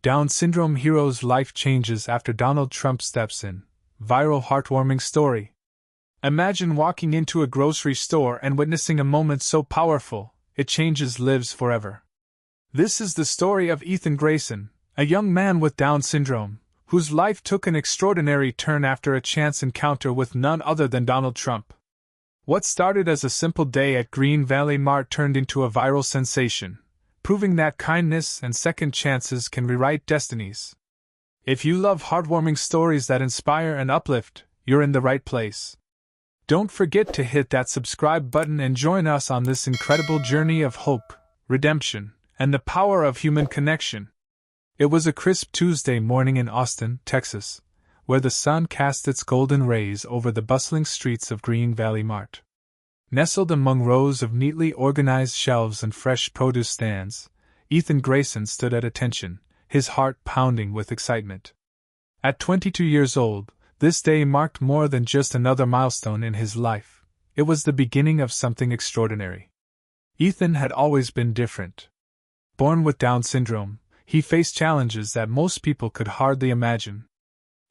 Down syndrome hero's life changes after Donald Trump steps in. Viral heartwarming story. Imagine walking into a grocery store and witnessing a moment so powerful, it changes lives forever. This is the story of Ethan Grayson, a young man with Down syndrome, whose life took an extraordinary turn after a chance encounter with none other than Donald Trump. What started as a simple day at Green Valley Mart turned into a viral sensation, proving that kindness and second chances can rewrite destinies. If you love heartwarming stories that inspire and uplift, you're in the right place. Don't forget to hit that subscribe button and join us on this incredible journey of hope, redemption, and the power of human connection. It was a crisp Tuesday morning in Austin, Texas, where the sun cast its golden rays over the bustling streets of Green Valley Mart. Nestled among rows of neatly organized shelves and fresh produce stands, Ethan Grayson stood at attention, his heart pounding with excitement. At 22 years old, this day marked more than just another milestone in his life. It was the beginning of something extraordinary. Ethan had always been different. Born with Down syndrome, he faced challenges that most people could hardly imagine.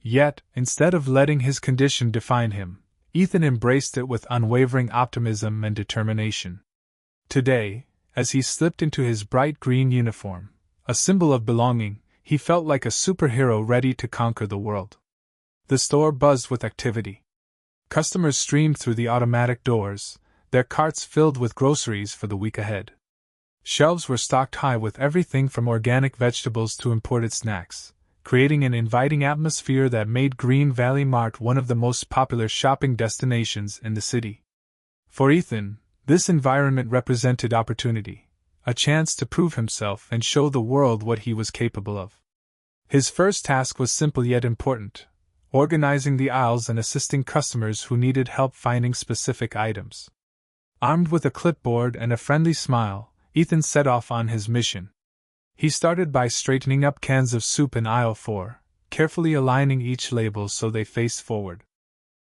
Yet, instead of letting his condition define him, Ethan embraced it with unwavering optimism and determination. Today, as he slipped into his bright green uniform, a symbol of belonging, he felt like a superhero ready to conquer the world. The store buzzed with activity. Customers streamed through the automatic doors, their carts filled with groceries for the week ahead. Shelves were stocked high with everything from organic vegetables to imported snacks, creating an inviting atmosphere that made Green Valley Mart one of the most popular shopping destinations in the city. For Ethan, this environment represented opportunity, a chance to prove himself and show the world what he was capable of. His first task was simple yet important: organizing the aisles and assisting customers who needed help finding specific items. Armed with a clipboard and a friendly smile, Ethan set off on his mission. He started by straightening up cans of soup in aisle 4, carefully aligning each label so they faced forward.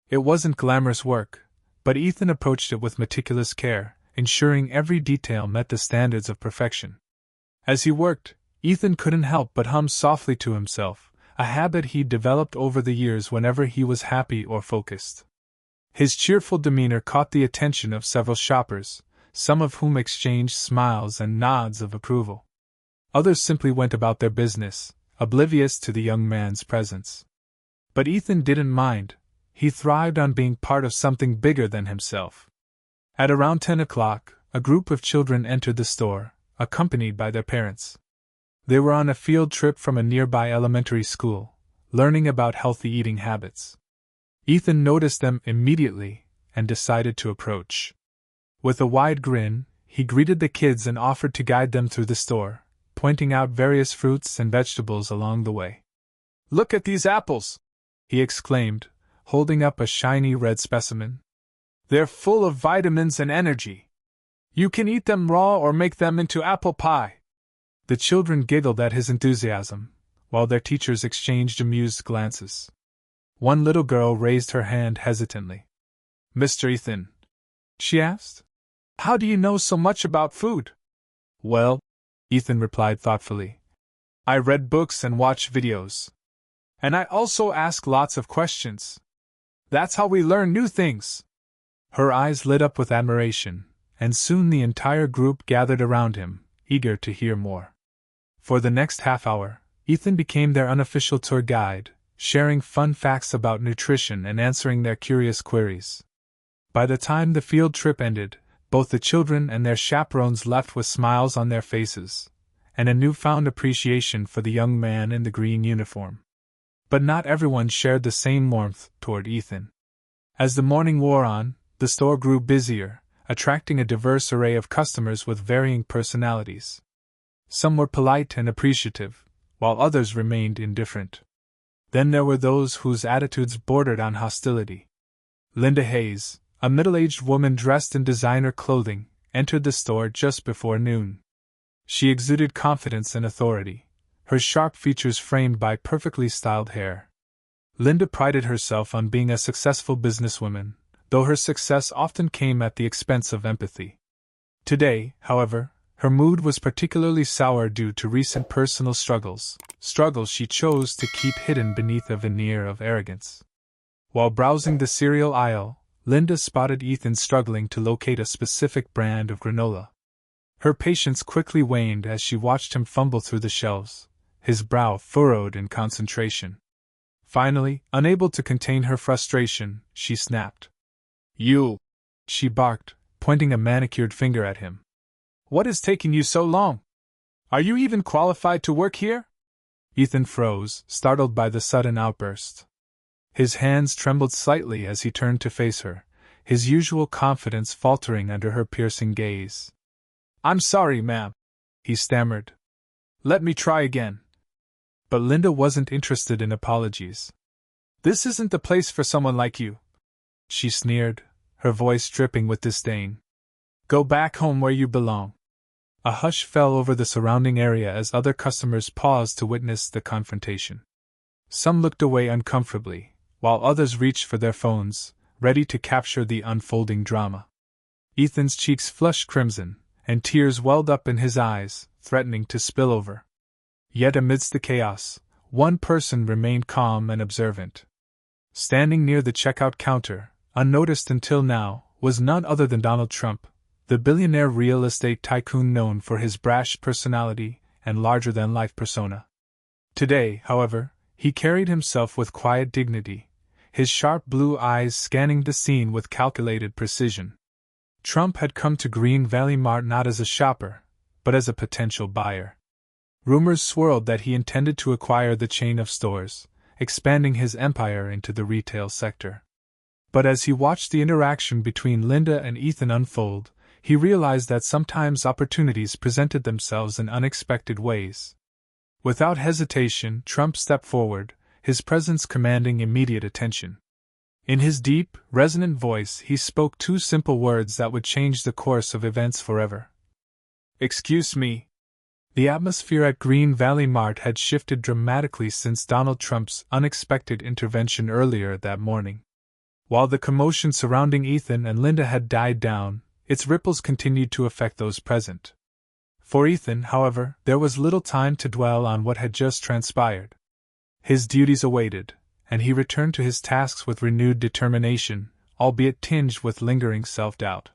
It wasn't glamorous work, but Ethan approached it with meticulous care, ensuring every detail met the standards of perfection. As he worked, Ethan couldn't help but hum softly to himself, a habit he'd developed over the years whenever he was happy or focused. His cheerful demeanor caught the attention of several shoppers, some of whom exchanged smiles and nods of approval. Others simply went about their business, oblivious to the young man's presence. But Ethan didn't mind. He thrived on being part of something bigger than himself. At around 10 o'clock, a group of children entered the store, accompanied by their parents. They were on a field trip from a nearby elementary school, learning about healthy eating habits. Ethan noticed them immediately and decided to approach. With a wide grin, he greeted the kids and offered to guide them through the store, pointing out various fruits and vegetables along the way. "Look at these apples!" he exclaimed, holding up a shiny red specimen. "They're full of vitamins and energy. You can eat them raw or make them into apple pie." The children giggled at his enthusiasm, while their teachers exchanged amused glances. One little girl raised her hand hesitantly. "Mr. Ethan," she asked, "how do you know so much about food?" "Well," Ethan replied thoughtfully, "I read books and watch videos. And I also ask lots of questions. That's how we learn new things." Her eyes lit up with admiration, and soon the entire group gathered around him, eager to hear more. For the next half hour, Ethan became their unofficial tour guide, sharing fun facts about nutrition and answering their curious queries. By the time the field trip ended, both the children and their chaperones left with smiles on their faces, and a newfound appreciation for the young man in the green uniform. But not everyone shared the same warmth toward Ethan. As the morning wore on, the store grew busier, attracting a diverse array of customers with varying personalities. Some were polite and appreciative, while others remained indifferent. Then there were those whose attitudes bordered on hostility. Linda Hayes, a middle-aged woman dressed in designer clothing, entered the store just before noon. She exuded confidence and authority, her sharp features framed by perfectly styled hair. Linda prided herself on being a successful businesswoman, though her success often came at the expense of empathy. Today, however, Her mood was particularly sour due to recent personal struggles she chose to keep hidden beneath a veneer of arrogance. While browsing the cereal aisle, Linda spotted Ethan struggling to locate a specific brand of granola. Her patience quickly waned as she watched him fumble through the shelves, his brow furrowed in concentration. Finally, unable to contain her frustration, she snapped. "You!" she barked, pointing a manicured finger at him. "What is taking you so long? Are you even qualified to work here?" Ethan froze, startled by the sudden outburst. His hands trembled slightly as he turned to face her, his usual confidence faltering under her piercing gaze. "I'm sorry, ma'am," he stammered. "Let me try again." But Linda wasn't interested in apologies. "This isn't the place for someone like you," she sneered, her voice dripping with disdain. "Go back home where you belong." A hush fell over the surrounding area as other customers paused to witness the confrontation. Some looked away uncomfortably, while others reached for their phones, ready to capture the unfolding drama. Ethan's cheeks flushed crimson, and tears welled up in his eyes, threatening to spill over. Yet amidst the chaos, one person remained calm and observant. Standing near the checkout counter, unnoticed until now, was none other than Donald Trump, the billionaire real estate tycoon known for his brash personality and larger-than-life persona. Today, however, he carried himself with quiet dignity, his sharp blue eyes scanning the scene with calculated precision. Trump had come to Green Valley Mart not as a shopper, but as a potential buyer. Rumors swirled that he intended to acquire the chain of stores, expanding his empire into the retail sector. But as he watched the interaction between Linda and Ethan unfold, he realized that sometimes opportunities presented themselves in unexpected ways. Without hesitation, Trump stepped forward, his presence commanding immediate attention. In his deep, resonant voice, he spoke two simple words that would change the course of events forever. "Excuse me." The atmosphere at Green Valley Mart had shifted dramatically since Donald Trump's unexpected intervention earlier that morning. While the commotion surrounding Ethan and Linda had died down, its ripples continued to affect those present. For Ethan, however, there was little time to dwell on what had just transpired. His duties awaited, and he returned to his tasks with renewed determination, albeit tinged with lingering self-doubt.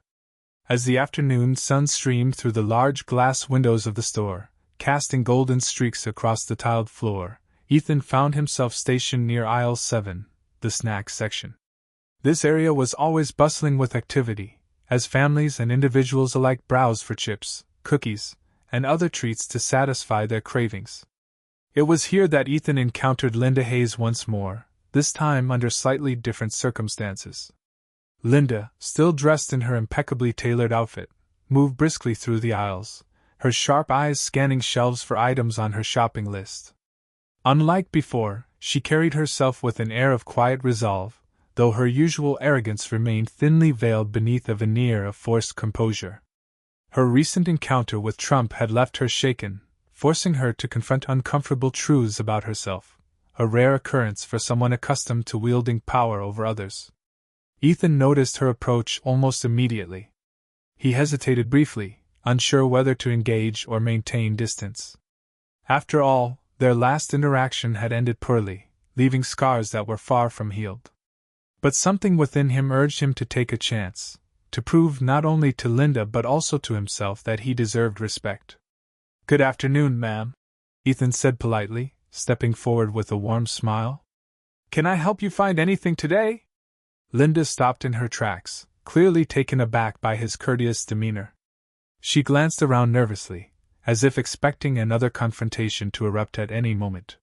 As the afternoon sun streamed through the large glass windows of the store, casting golden streaks across the tiled floor, Ethan found himself stationed near aisle 7, the snack section. This area was always bustling with activity, as families and individuals alike browsed for chips, cookies, and other treats to satisfy their cravings. It was here that Ethan encountered Linda Hayes once more, this time under slightly different circumstances. Linda, still dressed in her impeccably tailored outfit, moved briskly through the aisles, her sharp eyes scanning shelves for items on her shopping list. Unlike before, she carried herself with an air of quiet resolve, though her usual arrogance remained thinly veiled beneath a veneer of forced composure. Her recent encounter with Trump had left her shaken, forcing her to confront uncomfortable truths about herself, a rare occurrence for someone accustomed to wielding power over others. Ethan noticed her approach almost immediately. He hesitated briefly, unsure whether to engage or maintain distance. After all, their last interaction had ended poorly, leaving scars that were far from healed. But something within him urged him to take a chance, to prove not only to Linda but also to himself that he deserved respect. "Good afternoon, ma'am," Ethan said politely, stepping forward with a warm smile. "Can I help you find anything today?" Linda stopped in her tracks, clearly taken aback by his courteous demeanor. She glanced around nervously, as if expecting another confrontation to erupt at any moment.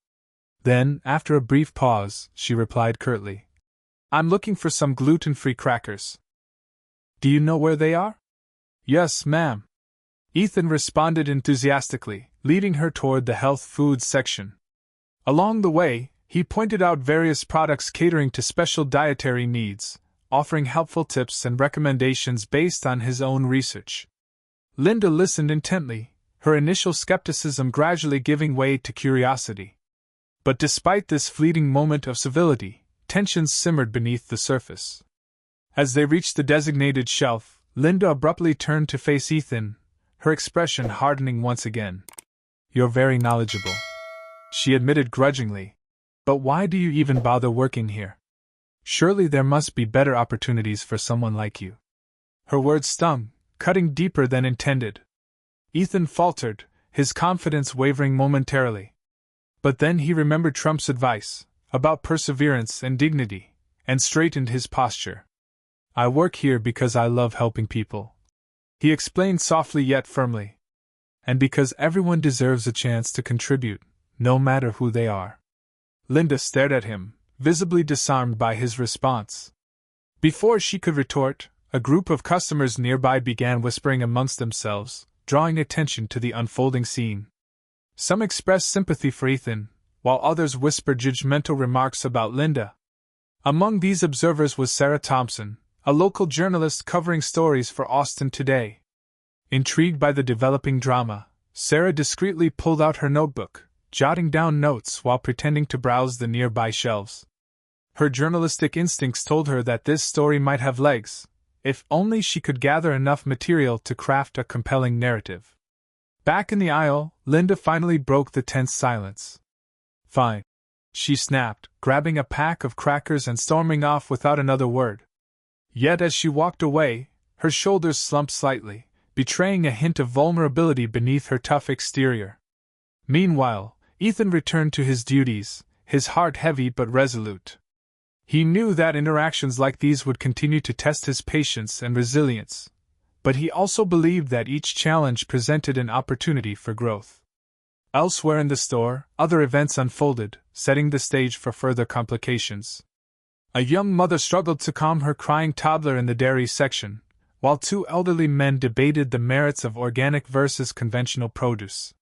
Then, after a brief pause, she replied curtly, "I'm looking for some gluten-free crackers." "Do you know where they are?" "Yes, ma'am," Ethan responded enthusiastically, leading her toward the health food section. Along the way, he pointed out various products catering to special dietary needs, offering helpful tips and recommendations based on his own research. Linda listened intently, her initial skepticism gradually giving way to curiosity. But despite this fleeting moment of civility, tensions simmered beneath the surface. As they reached the designated shelf, Linda abruptly turned to face Ethan, her expression hardening once again. "You're very knowledgeable," she admitted grudgingly. "But why do you even bother working here? Surely there must be better opportunities for someone like you." Her words stung, cutting deeper than intended. Ethan faltered, his confidence wavering momentarily. But then he remembered Trump's advice about perseverance and dignity, and straightened his posture. "I work here because I love helping people," he explained softly yet firmly. "And because everyone deserves a chance to contribute, no matter who they are." Linda stared at him, visibly disarmed by his response. Before she could retort, a group of customers nearby began whispering amongst themselves, drawing attention to the unfolding scene. Some expressed sympathy for Ethan, while others whispered judgmental remarks about Linda. Among these observers was Sarah Thompson, a local journalist covering stories for Austin Today. Intrigued by the developing drama, Sarah discreetly pulled out her notebook, jotting down notes while pretending to browse the nearby shelves. Her journalistic instincts told her that this story might have legs, if only she could gather enough material to craft a compelling narrative. Back in the aisle, Linda finally broke the tense silence. "Fine," she snapped, grabbing a pack of crackers and storming off without another word. Yet as she walked away, her shoulders slumped slightly, betraying a hint of vulnerability beneath her tough exterior. Meanwhile, Ethan returned to his duties, his heart heavy but resolute. He knew that interactions like these would continue to test his patience and resilience, but he also believed that each challenge presented an opportunity for growth. Elsewhere in the store, other events unfolded, setting the stage for further complications. A young mother struggled to calm her crying toddler in the dairy section, while two elderly men debated the merits of organic versus conventional produce.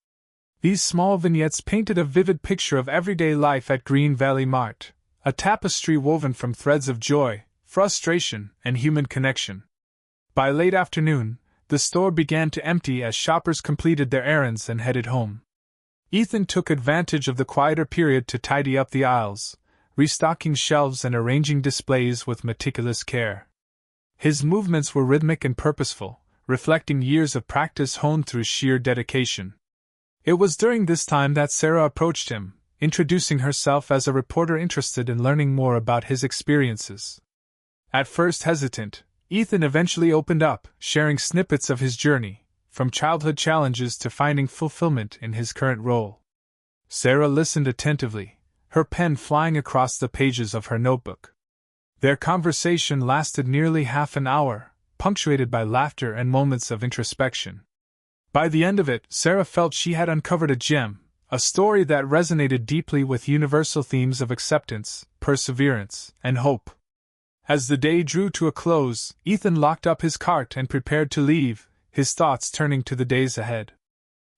These small vignettes painted a vivid picture of everyday life at Green Valley Mart, a tapestry woven from threads of joy, frustration, and human connection. By late afternoon, the store began to empty as shoppers completed their errands and headed home. Ethan took advantage of the quieter period to tidy up the aisles, restocking shelves and arranging displays with meticulous care. His movements were rhythmic and purposeful, reflecting years of practice honed through sheer dedication. It was during this time that Sarah approached him, introducing herself as a reporter interested in learning more about his experiences. At first hesitant, Ethan eventually opened up, sharing snippets of his journey, from childhood challenges to finding fulfillment in his current role. Sarah listened attentively, her pen flying across the pages of her notebook. Their conversation lasted nearly half an hour, punctuated by laughter and moments of introspection. By the end of it, Sarah felt she had uncovered a gem, a story that resonated deeply with universal themes of acceptance, perseverance, and hope. As the day drew to a close, Ethan locked up his cart and prepared to leave, his thoughts turning to the days ahead.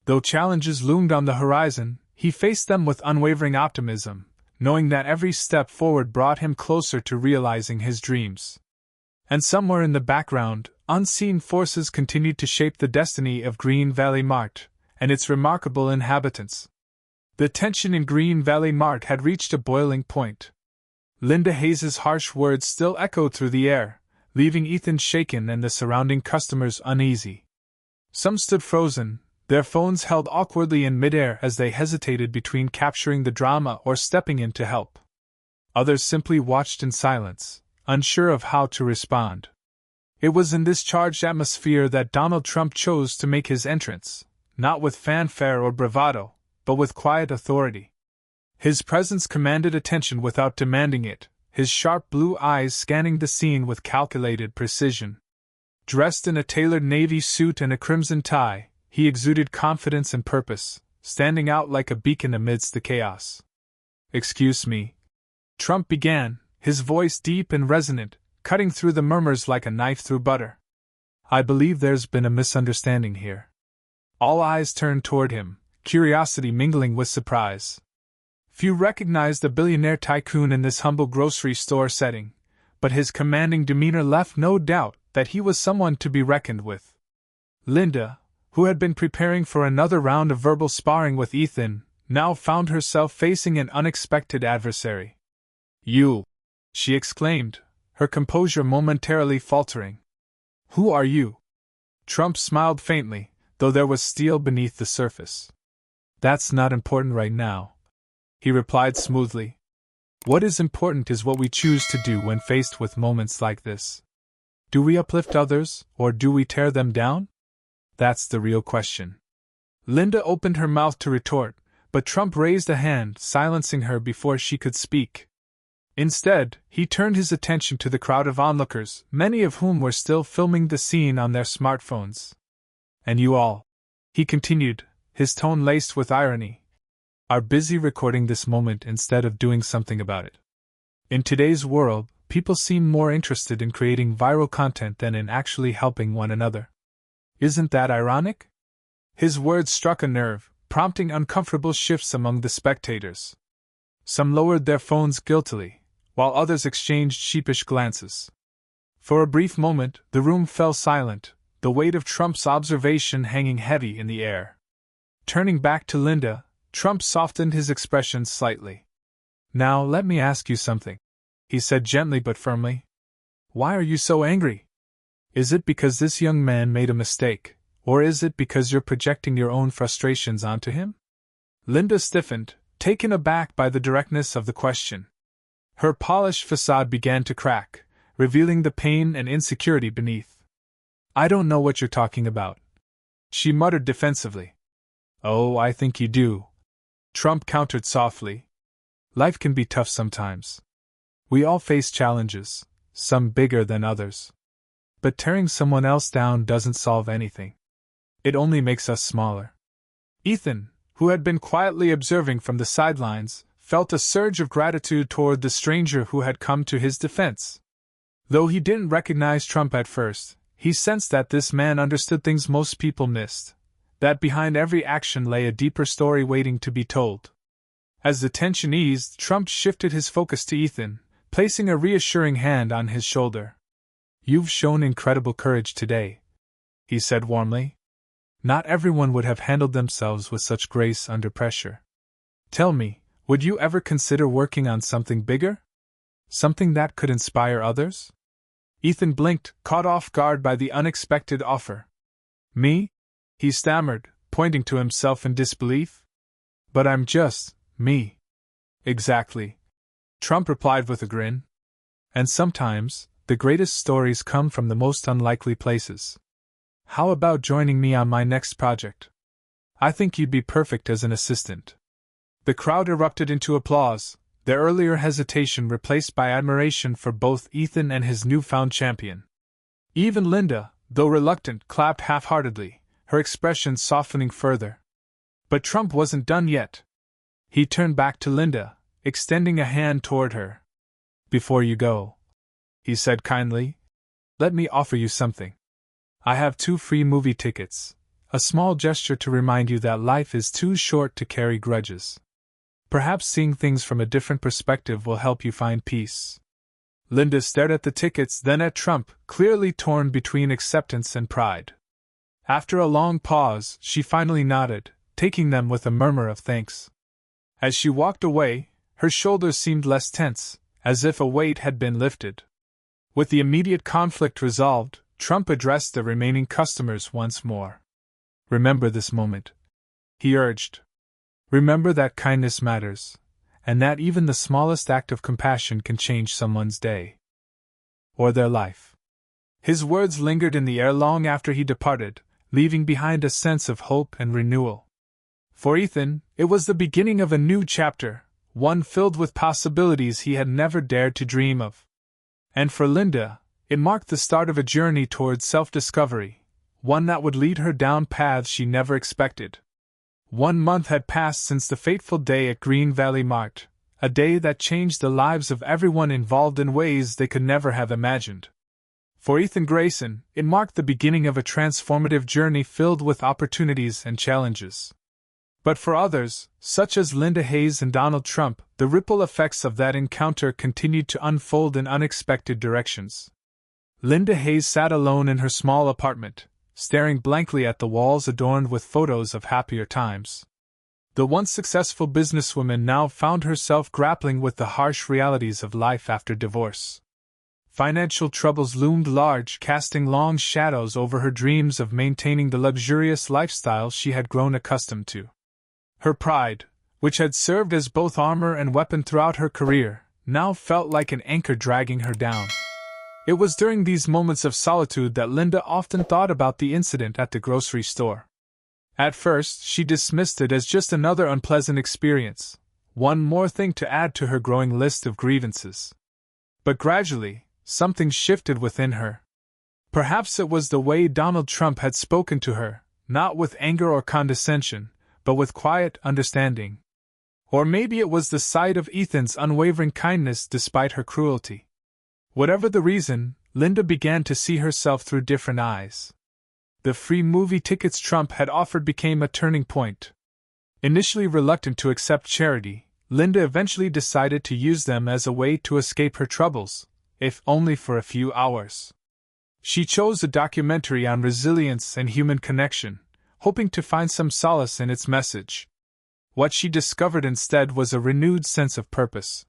Though challenges loomed on the horizon, he faced them with unwavering optimism, knowing that every step forward brought him closer to realizing his dreams. And somewhere in the background, unseen forces continued to shape the destiny of Green Valley Mart and its remarkable inhabitants. The tension in Green Valley Mart had reached a boiling point. Linda Hayes's harsh words still echoed through the air, leaving Ethan shaken and the surrounding customers uneasy. Some stood frozen, their phones held awkwardly in midair as they hesitated between capturing the drama or stepping in to help. Others simply watched in silence, unsure of how to respond. It was in this charged atmosphere that Donald Trump chose to make his entrance, not with fanfare or bravado, but with quiet authority. His presence commanded attention without demanding it, his sharp blue eyes scanning the scene with calculated precision. Dressed in a tailored navy suit and a crimson tie, he exuded confidence and purpose, standing out like a beacon amidst the chaos. "Excuse me," Trump began, his voice deep and resonant, cutting through the murmurs like a knife through butter. "I believe there's been a misunderstanding here." All eyes turned toward him, curiosity mingling with surprise. Few recognized the billionaire tycoon in this humble grocery store setting, but his commanding demeanor left no doubt that he was someone to be reckoned with. Linda, who had been preparing for another round of verbal sparring with Ethan, now found herself facing an unexpected adversary. "You!" she exclaimed, her composure momentarily faltering. "Who are you?" Trump smiled faintly, though there was steel beneath the surface. "That's not important right now," he replied smoothly. "What is important is what we choose to do when faced with moments like this. Do we uplift others, or do we tear them down? That's the real question." Linda opened her mouth to retort, but Trump raised a hand, silencing her before she could speak. Instead, he turned his attention to the crowd of onlookers, many of whom were still filming the scene on their smartphones. "And you all," he continued, his tone laced with irony, "are busy recording this moment instead of doing something about it. In today's world, people seem more interested in creating viral content than in actually helping one another. Isn't that ironic?" His words struck a nerve, prompting uncomfortable shifts among the spectators. Some lowered their phones guiltily, while others exchanged sheepish glances. For a brief moment, the room fell silent, the weight of Trump's observation hanging heavy in the air. Turning back to Linda, Trump softened his expression slightly. "Now let me ask you something," he said gently but firmly. "Why are you so angry? Is it because this young man made a mistake, or is it because you're projecting your own frustrations onto him?" Linda stiffened, taken aback by the directness of the question. Her polished facade began to crack, revealing the pain and insecurity beneath. "I don't know what you're talking about," she muttered defensively. "Oh, I think you do," Trump countered softly. "Life can be tough sometimes. We all face challenges, some bigger than others. But tearing someone else down doesn't solve anything. It only makes us smaller." Ethan, who had been quietly observing from the sidelines, felt a surge of gratitude toward the stranger who had come to his defense. Though he didn't recognize Trump at first, he sensed that this man understood things most people missed, that behind every action lay a deeper story waiting to be told. As the tension eased, Trump shifted his focus to Ethan, placing a reassuring hand on his shoulder. "You've shown incredible courage today," he said warmly. "Not everyone would have handled themselves with such grace under pressure. Tell me, would you ever consider working on something bigger? Something that could inspire others?" Ethan blinked, caught off guard by the unexpected offer. "Me?" he stammered, pointing to himself in disbelief. "But I'm just me." "Exactly," Trump replied with a grin. "And sometimes, the greatest stories come from the most unlikely places. How about joining me on my next project? I think you'd be perfect as an assistant." The crowd erupted into applause, their earlier hesitation replaced by admiration for both Ethan and his newfound champion. Even Linda, though reluctant, clapped half-heartedly, her expression softening further. But Trump wasn't done yet. He turned back to Linda, extending a hand toward her. "Before you go," he said kindly, "let me offer you something. I have 2 free movie tickets, a small gesture to remind you that life is too short to carry grudges. Perhaps seeing things from a different perspective will help you find peace." Linda stared at the tickets, then at Trump, clearly torn between acceptance and pride. After a long pause, she finally nodded, taking them with a murmur of thanks. As she walked away, her shoulders seemed less tense, as if a weight had been lifted. With the immediate conflict resolved, Trump addressed the remaining customers once more. "Remember this moment," he urged. "Remember that kindness matters, and that even the smallest act of compassion can change someone's day. Or their life." His words lingered in the air long after he departed, leaving behind a sense of hope and renewal. For Ethan, it was the beginning of a new chapter, one filled with possibilities he had never dared to dream of. And for Linda, it marked the start of a journey towards self-discovery, one that would lead her down paths she never expected. 1 month had passed since the fateful day at Green Valley Mart, a day that changed the lives of everyone involved in ways they could never have imagined. For Ethan Grayson, it marked the beginning of a transformative journey filled with opportunities and challenges. But for others, such as Linda Hayes and Donald Trump, the ripple effects of that encounter continued to unfold in unexpected directions. Linda Hayes sat alone in her small apartment, staring blankly at the walls adorned with photos of happier times. The once successful businesswoman now found herself grappling with the harsh realities of life after divorce. Financial troubles loomed large, casting long shadows over her dreams of maintaining the luxurious lifestyle she had grown accustomed to. Her pride, which had served as both armor and weapon throughout her career, now felt like an anchor dragging her down. It was during these moments of solitude that Linda often thought about the incident at the grocery store. At first, she dismissed it as just another unpleasant experience, one more thing to add to her growing list of grievances. But gradually, something shifted within her. Perhaps it was the way Donald Trump had spoken to her, not with anger or condescension, but with quiet understanding. Or maybe it was the sight of Ethan's unwavering kindness despite her cruelty. Whatever the reason, Linda began to see herself through different eyes. The free movie tickets Trump had offered became a turning point. Initially reluctant to accept charity, Linda eventually decided to use them as a way to escape her troubles, if only for a few hours. She chose a documentary on resilience and human connection, hoping to find some solace in its message. What she discovered instead was a renewed sense of purpose.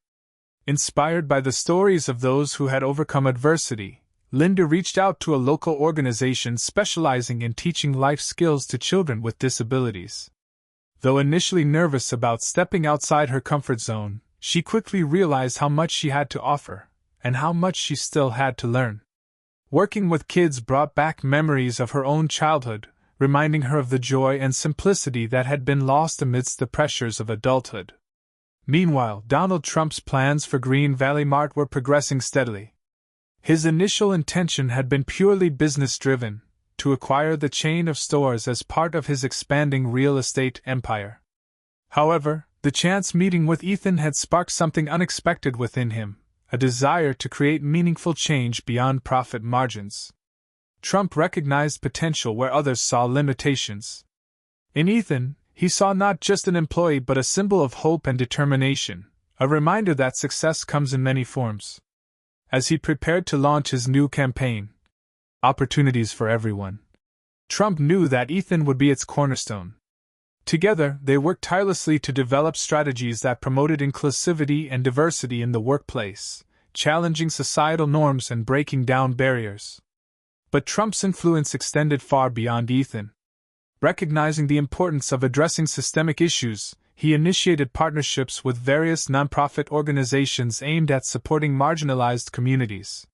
Inspired by the stories of those who had overcome adversity, Linda reached out to a local organization specializing in teaching life skills to children with disabilities. Though initially nervous about stepping outside her comfort zone, she quickly realized how much she had to offer, and how much she still had to learn. Working with kids brought back memories of her own childhood, reminding her of the joy and simplicity that had been lost amidst the pressures of adulthood. Meanwhile, Donald Trump's plans for Green Valley Mart were progressing steadily. His initial intention had been purely business-driven, to acquire the chain of stores as part of his expanding real estate empire. However, the chance meeting with Ethan had sparked something unexpected within him, a desire to create meaningful change beyond profit margins. Trump recognized potential where others saw limitations. In Ethan, he saw not just an employee but a symbol of hope and determination, a reminder that success comes in many forms. As he prepared to launch his new campaign, Opportunities for Everyone, Trump knew that Ethan would be its cornerstone. Together, they worked tirelessly to develop strategies that promoted inclusivity and diversity in the workplace, challenging societal norms and breaking down barriers. But Trump's influence extended far beyond Ethan. Recognizing the importance of addressing systemic issues, he initiated partnerships with various nonprofit organizations aimed at supporting marginalized communities.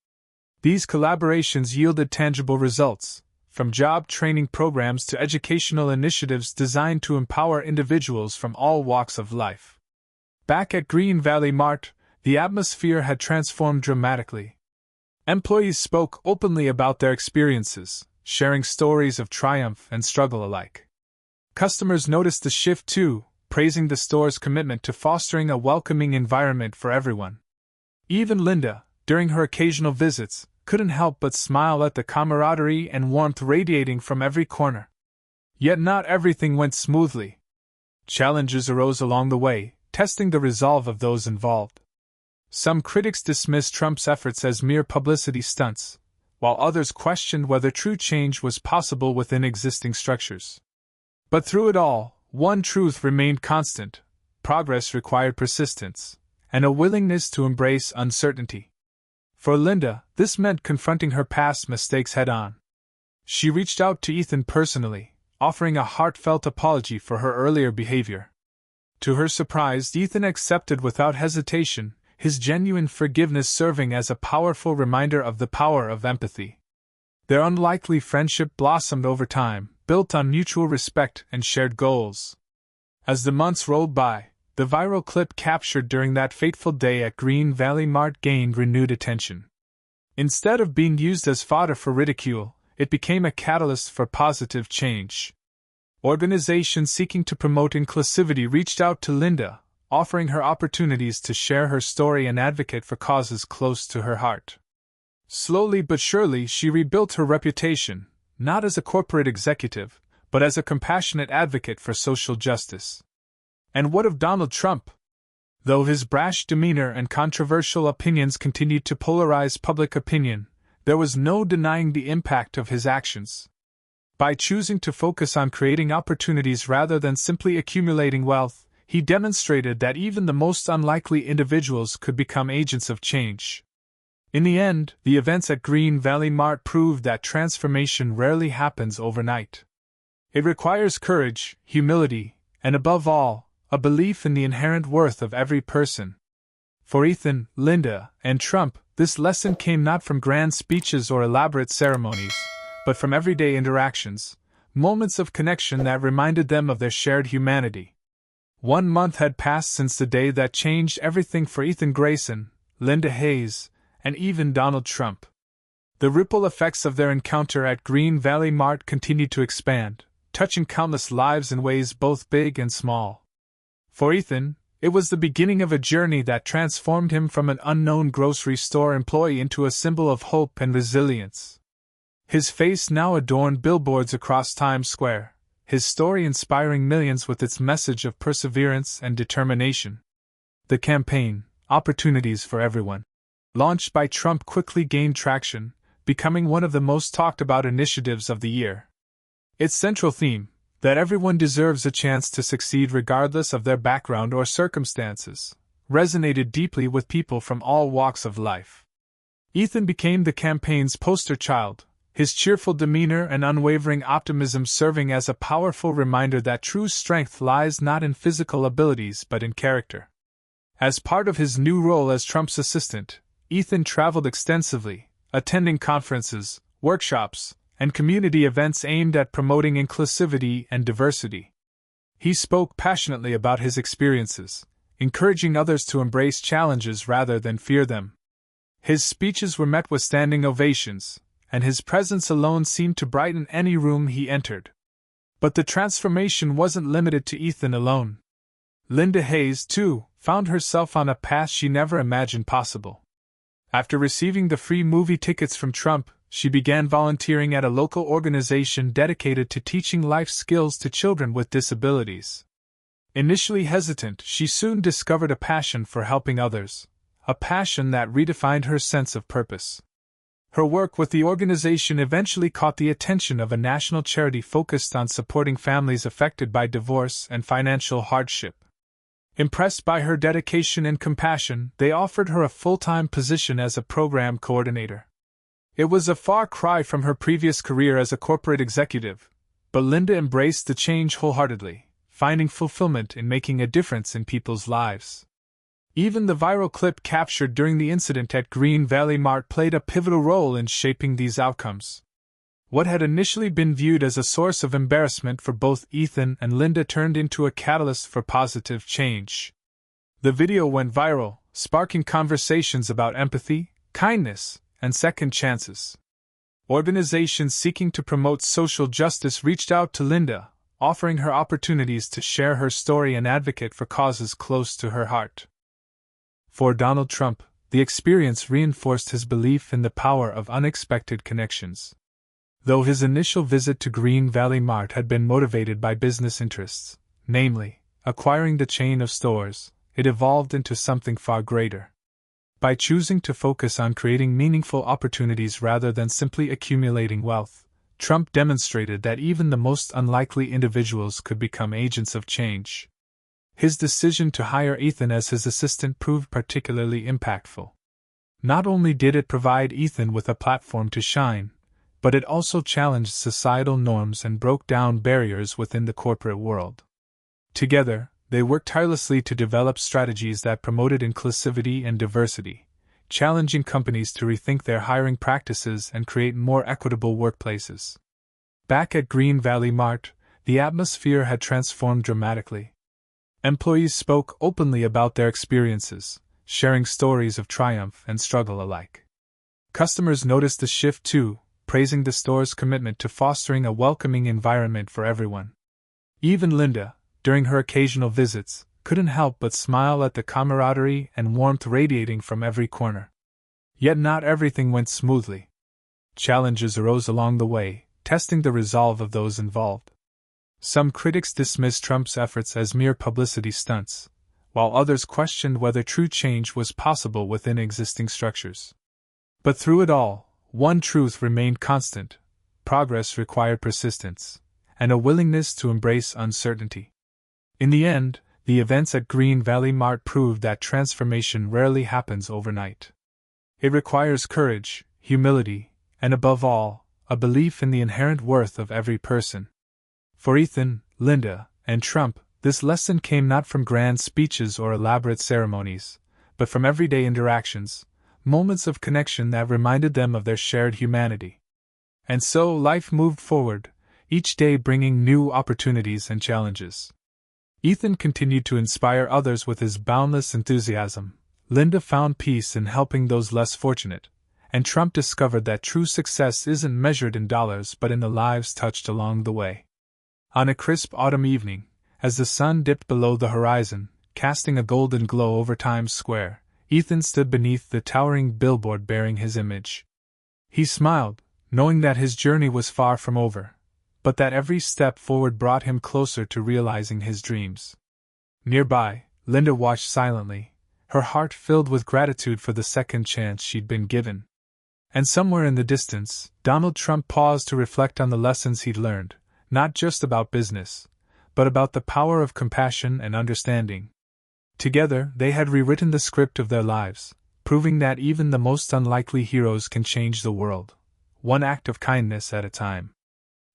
These collaborations yielded tangible results, from job training programs to educational initiatives designed to empower individuals from all walks of life. Back at Green Valley Mart, the atmosphere had transformed dramatically. Employees spoke openly about their experiences, sharing stories of triumph and struggle alike. Customers noticed the shift too, praising the store's commitment to fostering a welcoming environment for everyone. Even Linda, during her occasional visits, couldn't help but smile at the camaraderie and warmth radiating from every corner. Yet not everything went smoothly. Challenges arose along the way, testing the resolve of those involved. Some critics dismissed Trump's efforts as mere publicity stunts, while others questioned whether true change was possible within existing structures. But through it all, one truth remained constant: progress required persistence, and a willingness to embrace uncertainty. For Linda, this meant confronting her past mistakes head-on. She reached out to Ethan personally, offering a heartfelt apology for her earlier behavior. To her surprise, Ethan accepted without hesitation, his genuine forgiveness serving as a powerful reminder of the power of empathy. Their unlikely friendship blossomed over time, built on mutual respect and shared goals. As the months rolled by, the viral clip captured during that fateful day at Green Valley Mart gained renewed attention. Instead of being used as fodder for ridicule, it became a catalyst for positive change. Organizations seeking to promote inclusivity reached out to Linda, offering her opportunities to share her story and advocate for causes close to her heart. Slowly but surely, she rebuilt her reputation, not as a corporate executive, but as a compassionate advocate for social justice. And what of Donald Trump? Though his brash demeanor and controversial opinions continued to polarize public opinion, there was no denying the impact of his actions. By choosing to focus on creating opportunities rather than simply accumulating wealth, he demonstrated that even the most unlikely individuals could become agents of change. In the end, the events at Green Valley Mart proved that transformation rarely happens overnight. It requires courage, humility, and above all, a belief in the inherent worth of every person. For Ethan, Linda, and Trump, this lesson came not from grand speeches or elaborate ceremonies, but from everyday interactions, moments of connection that reminded them of their shared humanity. 1 month had passed since the day that changed everything for Ethan Grayson, Linda Hayes, and even Donald Trump. The ripple effects of their encounter at Green Valley Mart continued to expand, touching countless lives in ways both big and small. For Ethan, it was the beginning of a journey that transformed him from an unknown grocery store employee into a symbol of hope and resilience. His face now adorned billboards across Times Square, his story inspiring millions with its message of perseverance and determination. The campaign, Opportunities for Everyone, launched by Trump, quickly gained traction, becoming one of the most talked about initiatives of the year. Its central theme, that everyone deserves a chance to succeed regardless of their background or circumstances, resonated deeply with people from all walks of life. Ethan became the campaign's poster child, his cheerful demeanor and unwavering optimism serving as a powerful reminder that true strength lies not in physical abilities but in character. As part of his new role as Trump's assistant, Ethan traveled extensively, attending conferences, workshops, and community events aimed at promoting inclusivity and diversity. He spoke passionately about his experiences, encouraging others to embrace challenges rather than fear them. His speeches were met with standing ovations, and his presence alone seemed to brighten any room he entered. But the transformation wasn't limited to Ethan alone. Linda Hayes, too, found herself on a path she never imagined possible. After receiving the free movie tickets from Trump, she began volunteering at a local organization dedicated to teaching life skills to children with disabilities. Initially hesitant, she soon discovered a passion for helping others, a passion that redefined her sense of purpose. Her work with the organization eventually caught the attention of a national charity focused on supporting families affected by divorce and financial hardship. Impressed by her dedication and compassion, they offered her a full-time position as a program coordinator. It was a far cry from her previous career as a corporate executive, but Linda embraced the change wholeheartedly, finding fulfillment in making a difference in people's lives. Even the viral clip captured during the incident at Green Valley Mart played a pivotal role in shaping these outcomes. What had initially been viewed as a source of embarrassment for both Ethan and Linda turned into a catalyst for positive change. The video went viral, sparking conversations about empathy, kindness, and second chances. Organizations seeking to promote social justice reached out to Linda, offering her opportunities to share her story and advocate for causes close to her heart. For Donald Trump, the experience reinforced his belief in the power of unexpected connections. Though his initial visit to Green Valley Mart had been motivated by business interests, namely, acquiring the chain of stores, it evolved into something far greater. By choosing to focus on creating meaningful opportunities rather than simply accumulating wealth, Trump demonstrated that even the most unlikely individuals could become agents of change. His decision to hire Ethan as his assistant proved particularly impactful. Not only did it provide Ethan with a platform to shine, but it also challenged societal norms and broke down barriers within the corporate world. Together, they worked tirelessly to develop strategies that promoted inclusivity and diversity, challenging companies to rethink their hiring practices and create more equitable workplaces. Back at Green Valley Mart, the atmosphere had transformed dramatically. Employees spoke openly about their experiences, sharing stories of triumph and struggle alike. Customers noticed the shift too, praising the store's commitment to fostering a welcoming environment for everyone. Even Linda, during her occasional visits, couldn't help but smile at the camaraderie and warmth radiating from every corner. Yet not everything went smoothly. Challenges arose along the way, testing the resolve of those involved. Some critics dismissed Trump's efforts as mere publicity stunts, while others questioned whether true change was possible within existing structures. But through it all, one truth remained constant: progress required persistence, and a willingness to embrace uncertainty. In the end, the events at Green Valley Mart proved that transformation rarely happens overnight. It requires courage, humility, and above all, a belief in the inherent worth of every person. For Ethan, Linda, and Trump, this lesson came not from grand speeches or elaborate ceremonies, but from everyday interactions, moments of connection that reminded them of their shared humanity. And so life moved forward, each day bringing new opportunities and challenges. Ethan continued to inspire others with his boundless enthusiasm, Linda found peace in helping those less fortunate, and Trump discovered that true success isn't measured in dollars but in the lives touched along the way. On a crisp autumn evening, as the sun dipped below the horizon, casting a golden glow over Times Square, Ethan stood beneath the towering billboard bearing his image. He smiled, knowing that his journey was far from over, but that every step forward brought him closer to realizing his dreams. Nearby, Linda watched silently, her heart filled with gratitude for the second chance she'd been given. And somewhere in the distance, Donald Trump paused to reflect on the lessons he'd learned, not just about business, but about the power of compassion and understanding. Together, they had rewritten the script of their lives, proving that even the most unlikely heroes can change the world, one act of kindness at a time.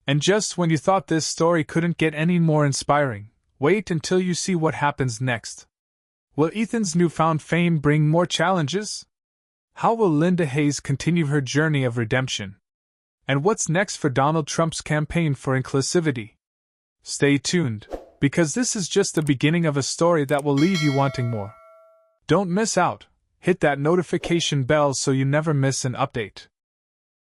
And just when you thought this story couldn't get any more inspiring, wait until you see what happens next. Will Ethan's newfound fame bring more challenges? How will Linda Hayes continue her journey of redemption? And what's next for Donald Trump's campaign for inclusivity? Stay tuned, because this is just the beginning of a story that will leave you wanting more. Don't miss out. Hit that notification bell so you never miss an update.